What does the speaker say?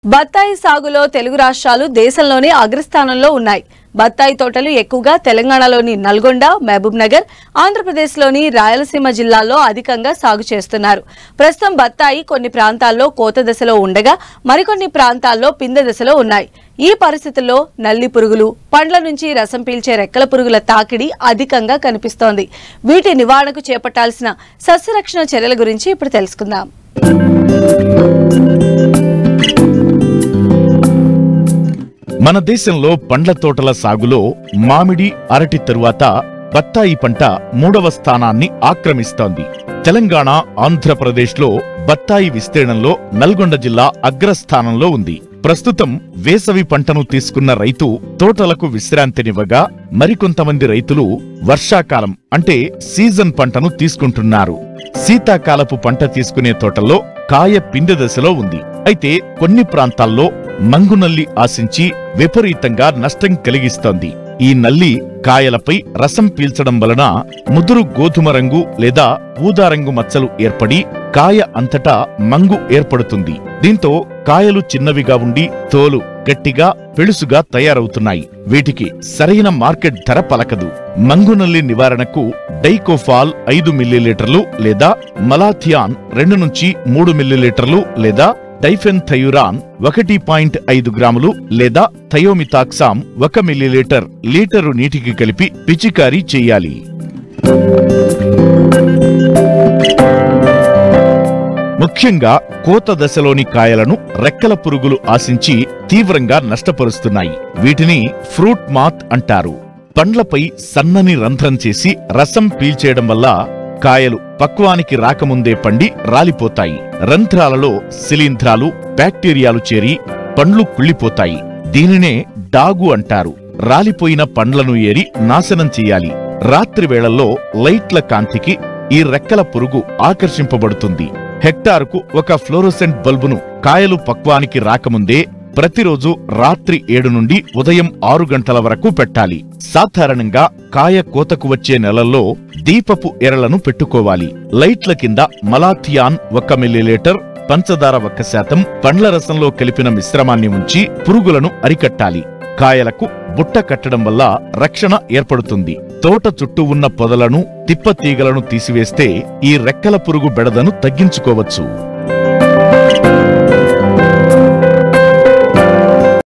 బత్తాయి సాగులో తెలుగు రాష్ట్రాలు దేశంలోనే అగ్రస్థానంలో ఉన్నాయి. బత్తాయి తోటలు ఎక్కువగా తెలంగాణలోని నల్గొండ, మహబూబ్ నగర్, ఆంధ్రప్రదేశ్లోని రాయలసీమ జిల్లాల్లో అధికంగా సాగు చేస్తున్నారు. ప్రస్తుతం బత్తాయి కొన్ని ప్రాంతాల్లో కోత దశలో ఉండగా మరికొన్ని ప్రాంతాల్లో పిందె దశలో ఉన్నాయి. ఈ పరిస్థితుల్లో నల్లి పురుగులు, పండ్ల నుంచి రసం పీల్చే రెక్కల పురుగుల తాకిడి అధికంగా కనిపిస్తోంది. వీటి నివారణకు చేపట్టాల్సిన సస్యరక్షణ చర్యల గురించి ఇప్పుడు తెలుసుకుందాం. మన దేశంలో పండ్ల తోటల సాగులో మామిడి, అరటి తరువాత బత్తాయి పంట 3వ స్థానాన్ని ఆక్రమిస్తోంది. తెలంగాణ, ఆంధ్రప్రదేశ్లో బత్తాయి విస్తీర్ణంలో నల్గొండ జిల్లా అగ్రస్థానంలో ఉంది. ప్రస్తుతం వేసవి పంటను తీసుకున్న రైతు తోటలకు విశ్రాంతినివ్వగా మరికొంతమంది రైతులు వర్షాకాలం అంటే సీజన్ పంటను తీసుకుంటున్నారు. శీతాకాలపు పంట తీసుకునే తోటల్లో కాయ పిందె దశలో ఉంది. అయితే కొన్ని ప్రాంతాల్లో మంగునల్లి ఆశించి విపరీతంగా నష్టం కలిగిస్తోంది. ఈ నల్లి కాయలపై రసం పీల్చడం వలన ముదురు గోధుమ రంగు లేదా ఊదారంగు మచ్చలు ఏర్పడి కాయ అంతటా మంగు ఏర్పడుతుంది. దీంతో కాయలు చిన్నవిగా ఉండి తోలు గట్టిగా పెళుసుగా తయారవుతున్నాయి. వీటికి సరైన మార్కెట్ ధర పలకదు. మంగునల్లి నివారణకు డైకోఫాల్ 5 మిల్లీలీటర్లు లేదా మలాథియాన్ 2 నుంచి 3 మిల్లీలీటర్లు లేదా డైఫెన్థయూరాన్ 1.5 గ్రాములు లేదా థయోమితాక్సామ్ 1 మిల్లీలీటర్ లీటరు నీటికి కలిపి పిచికారీ చేయాలి. ముఖ్యంగా కోత దశలోని కాయలను రెక్కల పురుగులు ఆశించి తీవ్రంగా నష్టపరుస్తున్నాయి. వీటిని ఫ్రూట్ మాత్ అంటారు. పండ్లపై సన్నని రంధ్రం చేసి రసం పీల్చేయడం వల్ల కాయలు పక్వానికి రాకముందే పండి రాలిపోతాయి. రంధ్రాలలో శిలీంధ్రాలు, బ్యాక్టీరియాలు చేరి పండ్లు కుళ్ళిపోతాయి. దీనినే డాగు అంటారు. రాలిపోయిన పండ్లను ఏరి నాశనం చెయ్యాలి. రాత్రి వేళల్లో లైట్ల కాంతికి ఈ రెక్కల పురుగు ఆకర్షింపబడుతుంది. హెక్టారుకు ఒక ఫ్లోరోసెంట్ బల్బును కాయలు పక్వానికి రాకముందే ప్రతిరోజు రాత్రి 7 నుండి ఉదయం 6 గంటల వరకు పెట్టాలి. సాధారణంగా కాయ కోతకు వచ్చే నెలల్లో దీపపు ఎరలను పెట్టుకోవాలి. లైట్ల కింద మలాథియాన్ 1 మిల్లీలీటర్, పంచదార 1% పండ్ల రసంలో కలిపిన మిశ్రమాన్ని ఉంచి పురుగులను అరికట్టాలి. కాయలకు బుట్ట కట్టడం వల్ల రక్షణ ఏర్పడుతుంది. తోట చుట్టూ ఉన్న పొదలను, తిప్పతీగలను తీసివేస్తే ఈ రెక్కల పురుగు బెడదను తగ్గించుకోవచ్చు.